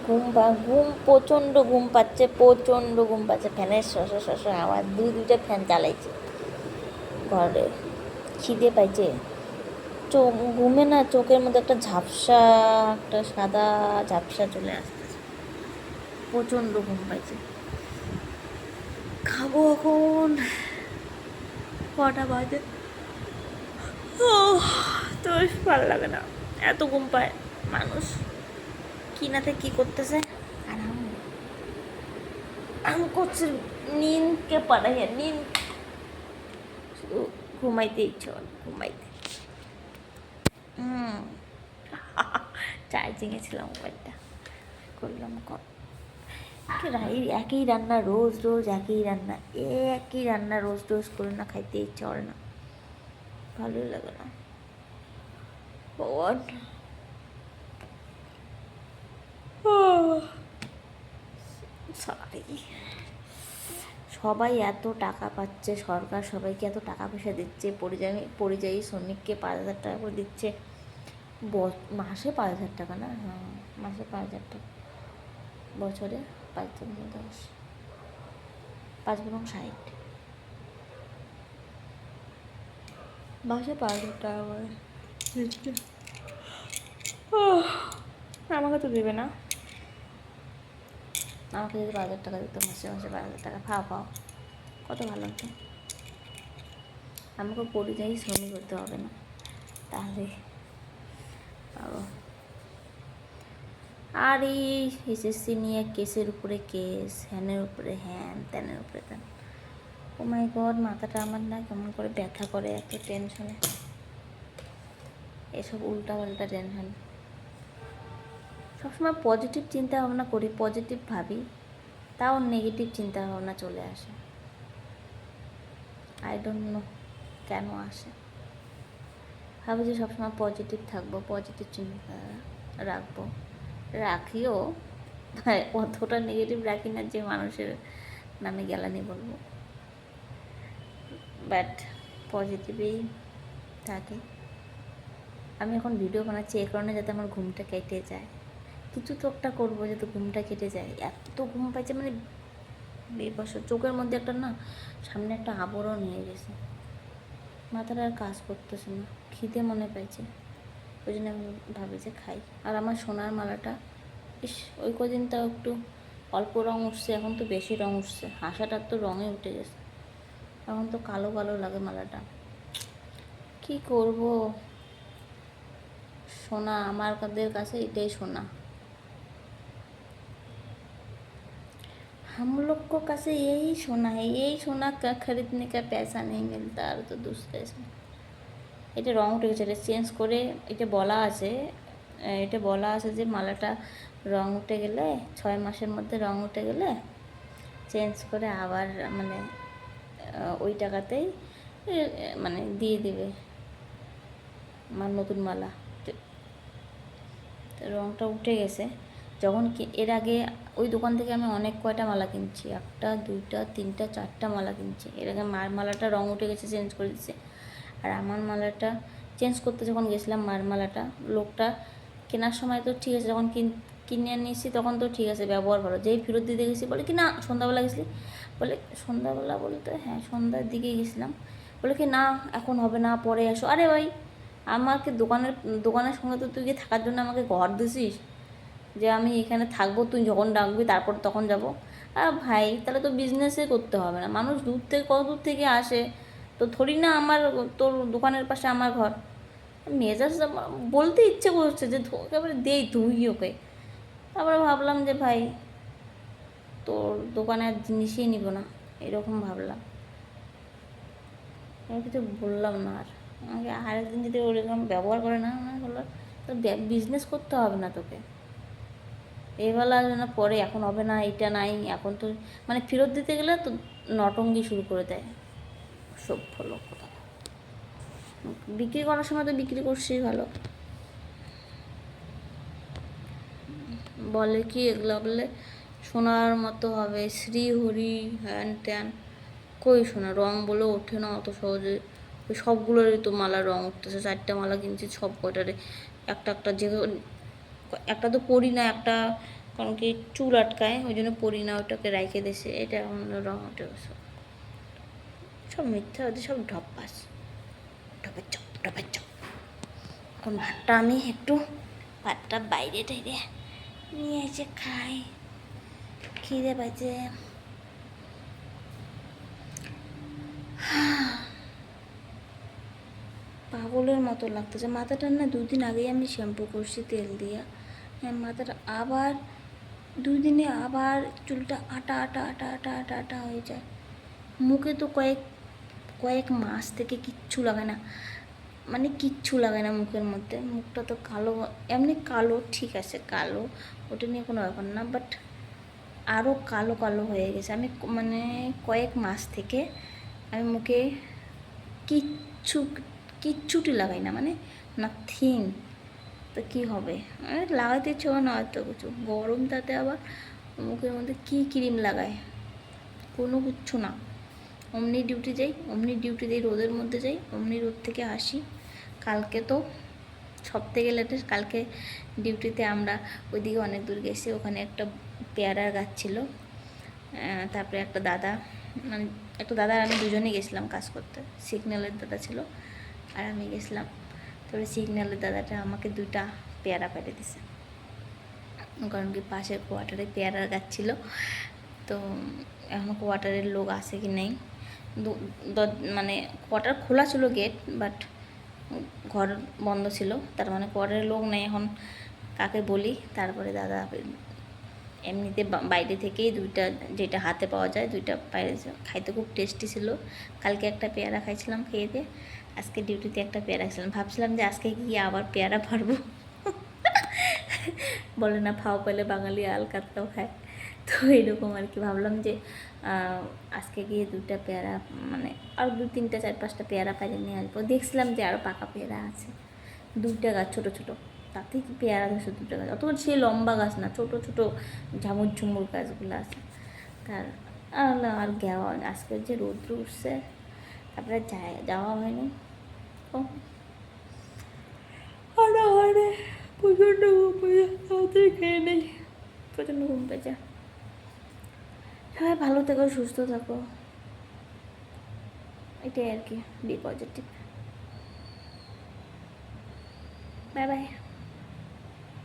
ঘুম প্রচণ্ড ঘুম পাচ্ছে, প্রচণ্ড ঘুম পাচ্ছে। ফ্যানের শশ আওয়াজ, দুইটা ফ্যান চালাইছে ঘরে। খিদে পাইছে, চোখ ঘুমে না, চোখের মধ্যে একটা ঝাপসা, একটা সাদা ঝাপসা চলে আসতেছে। প্রচণ্ড ঘুম পাইছে। খাবো এখন, কটা বাজে তো ভালো লাগে না, এত ঘুম পায় মানুষ। কিনাতে কি করতেছে, আরাম করছে, নিনকে পাড়াইয়া নিন, শুধু ঘুমাইতে ইচ্ছে হয়, ঘুমাইতে। চার্জিংয়ে ছিল মোবাইলটা, করলাম কল। একই রান্না রোজ রোজ, একই রান্না, একই রান্না রোজ রোজ করে না খাইতে ইচ্ছে করে না, ভালোই লাগে না। ভগবান, সরি। সবাই এত টাকা পাচ্ছে, সরকার সবাইকে এত টাকা পয়সা দিচ্ছে, পরিযায়ী শ্রমিককে 5,000 টাকা করে দিচ্ছে, মাসে 5,000 টাকা না, হ্যাঁ মাসে 5,000 টাকা, বছরে 5×10, 5×60, মাসে 5,000 টাকা করে দিচ্ছে। আমাকে তো দেবে না, আমাকে যদি 5,000 টাকা দিত মাসে মাসে 5,000 টাকা, পাও কত ভালো হতো। আমাকে পরিযায়ী শ্রমিক করতে হবে না, তাহলে পাবো। আর এই এসএসসি নিয়ে কেসের উপরে কেস, হ্যানের উপরে হ্যান, ত্যানের উপরে ত্যান, ও মাই গড, মাথাটা আমার না কেমন করে ব্যথা করে এত টেনশনে, এসব উল্টাপাল্টা টেনশন। সবসময় পজিটিভ চিন্তা ভাবনা করি, পজিটিভ ভাবি, তাও নেগেটিভ চিন্তা ভাবনা চলে আসে, আই ডোন্ট নো কেন আসে। ভাবি যে সবসময় পজিটিভ থাকবো, পজিটিভ চিন্তা রাখবো, রাখিও, অতটা নেগেটিভ রাখি না যে মানুষের নামে জ্বালানি বলবো, বাট পজিটিভই থাকে। আমি এখন ভিডিও বানাচ্ছি এই কারণে, যাতে আমার ঘুমটা কেটে যায়, কিছু তো একটা করবো যাতে ঘুমটা কেটে যায়। এত ঘুম পাইছে মানে বেবস, চোখের মধ্যে একটা না, সামনে একটা আবরণ হয়ে গেছে, মাথাটা আর কাজ করতেছে না, খিদে মনে পাইছে, ওই জন্য আমি ভাবি যে খাই। আর আমার সোনার মালাটা, ইস, ওই কদিন তাও একটু অল্প রঙ উঠছে, এখন তো বেশি রঙ উঠছে, হাসাটার তো রঙে উঠে গেছে, এখন তো কালো কালো লাগে মালাটা। কি করব, সোনা আমাদের কাছে এটাই সোনা, हम लोग को কাছে এই সোনা, এই সোনা खरीदने का पैसा नहीं मिलता, আর তো दूसरे সোনা। এটা রং উঠে গেছে, এটা চেঞ্জ করে, এটা বলা আছে, এটা বলা আছে যে মালাটা রং উঠে গেলে, 6 মাসের মধ্যে রং উঠে গেলে চেঞ্জ করে আবার মানে ওই টাকাতেই মানে দিয়ে দিবে আমার নতুন মালা। রংটা উঠে গেছে, যখন এর আগে ওই দোকান থেকে আমি অনেক কয়টা মালা কিনছি, 1, 2, 3, 4টা মালা কিনছি। এর আগে মার মালাটা রং উঠে গেছে, চেঞ্জ করে দিচ্ছে। আর আমার মালাটা চেঞ্জ করতে যখন গেছিলাম, মার মালাটা লোকটা কেনার সময় তো ঠিক আছে, যখন কিনে নিয়েছি তখন তো ঠিক আছে, ব্যবহার ভালো। যেই ফেরত দিতে গেছি বলে কি না সন্ধ্যাবেলা গেছিলি, বলে সন্ধ্যাবেলা বলতে হ্যাঁ সন্ধ্যার দিকে গেছিলাম, বলে কি না এখন হবে না, পরে আসো। আরে ভাই, আমাকে দোকানের সঙ্গে তো তুই গিয়ে থাকার জন্য আমাকে ঘর দিছিস, যে আমি এখানে থাকবো, তুই যখন ডাকবি তারপর তখন যাব। আর ভাই, তাহলে তো বিজনেসে করতে হবে না, মানুষ দূর থেকে কত দূর থেকে আসে, তো থোড়ি না আমার তোর দোকানের পাশে আমার ঘর। মেজাজ বলতে ইচ্ছে করছে যে একেবারে দেই তুই ওকে। তারপরে ভাবলাম যে ভাই, তোর দোকানের জিনিসই নিব না, এরকম ভাবলাম, আমি কিছু বললাম না। আর আমাকে আরেকদিন যদি ওরকম ব্যবহার করে না, আমি বললাম তো বিজনেস করতে হবে না তোকে, এবেলা না পরে, এখন হবে না, এটা নাই, এখন তো মানে ফেরত দিতে গেলে তো নটঙ্গি শুরু করে দেয়, সভ্য লোক কথা। বিক্রি করার সময় তো বিক্রি করছি ভালো, বলে কি এগুলো বললে সোনার মতো হবে, শ্রীহরি হ্যান ত্যান, কই শোনা রং বলে ওঠে না অত সহজে। ওই সবগুলোরই তো মালা রং উঠতেছে, 4টা মালা কিনছি, সব কয়টারে একটা একটা যে একটা তো পরি না, একটা কারণ কি চুল আটকায়, ওই জন্য পরি না, ওটাকে রাইখে দিয়েছে। এটা এখন রং উঠে গেছে। সব মিথ্যা, ওদের সব ঢপাস, ঢপের চপ ঢপের চপ। এখন ভাতটা আমি একটু ভাতটা বাইরে টাইরে নিয়ে এসে খাই, খিদে পাইছে। পাগলের মতো লাগতেছে। মাথাটা না 2 দিন আগেই আমি শ্যাম্পু করছি তেল দিয়ে, হ্যাঁ মাথাটা আবার 2 দিনে আবার চুলটা আটা আটা আটা আটা আটা আটা হয়ে যায়। মুখে তো কয়েক মাস থেকে কিচ্ছু লাগে না, মানে কিচ্ছু লাগে না মুখের মধ্যে। মুখটা তো কালো, এমনি কালো ঠিক আছে, কালো ওটা নিয়ে কোনো ব্যাপার না, বাট আরও কালো কালো হয়ে গেছে। আমি মানে কয়েক মাস থেকে আমি মুখে কিচ্ছু কিচ্ছুটি লাগাই না, মানে নাথিং। তো কী হবে, মানে লাগাইতে ইচ্ছে না হয়তো কিছু, গরম তাতে আবার মুখের মধ্যে কী ক্রিম লাগায়, কোনো কিচ্ছু না। অমনি ডিউটি যাই, অমনি ডিউটি দিই, রোদের মধ্যে যাই, অমনি রোদ থেকে আসি। কালকে তো সব থেকে লেটেস্ট, কালকে ডিউটিতে আমরা ওইদিকে অনেক দূর গেছি, ওখানে একটা পেয়ারার গাছ ছিল। তারপরে একটা দাদা, মানে একটা দাদা আর আমি দুজনেই গেছিলাম কাজ করতে। সিগন্যালের দাদা ছিল আর আমি গেছিলাম। তারপরে সিগন্যালের দাদাটা আমাকে 2টা পেয়ারা পেটে দিছে, কারণ কি পাশের কোয়ার্টারে পেয়ারার গাছ ছিল। তো এখন কোয়ার্টারের লোক আছে কি নেই, মানে কোয়ার্টার খোলা ছিল গেট, বাট ঘর বন্ধ ছিল, তার মানে কোয়ার্টারের লোক নেই। এখন কাকে বলি, তারপরে দাদা এমনিতে বাইরে থেকেই 2টা, যেটা হাতে পাওয়া যায় 2টা পেয়ারা খাইতে খুব টেস্টি ছিল। কালকে একটা পেয়ারা খাইছিলাম, খেয়ে দিয়ে আজকে ডিউটিতে একটা পেয়ারা খাইছিলাম। ভাবছিলাম যে আজকে গিয়ে আবার পেয়ারা পারবো, বলে না ফাও পেলে বাঙালি আল কাতলাও খায়, তো এরকম আর কি। ভাবলাম যে আজকে গিয়ে 2টা পেয়ারা, মানে আর 2, 3, 4, 5টা পেয়ারা পাইলে নিয়ে আসবো। দেখছিলাম যে আরও পাকা পেয়ারা আছে, 2টা গাছ ছোটো ছোটো, তাতে কি পেয়ারা ধরছে 2টা গাছ, অত সে লম্বা গাছ না, ছোটো ছোটো ঝামুর ঝুমুর গাছগুলো আছে। তার আর গেওয়া, আজকে যে রৌদ্র উঠছে, তারপরে যাওয়া হয়নি। ও হয় প্রচণ্ড ঘুম পেয়েছে, তাড়াতাড়ি খেয়ে নেই, প্রচণ্ড ঘুম পেয়েছে। সবাই ভালো থেকো, সুস্থ থাকো, এটাই আর কি। B positive. Bye by.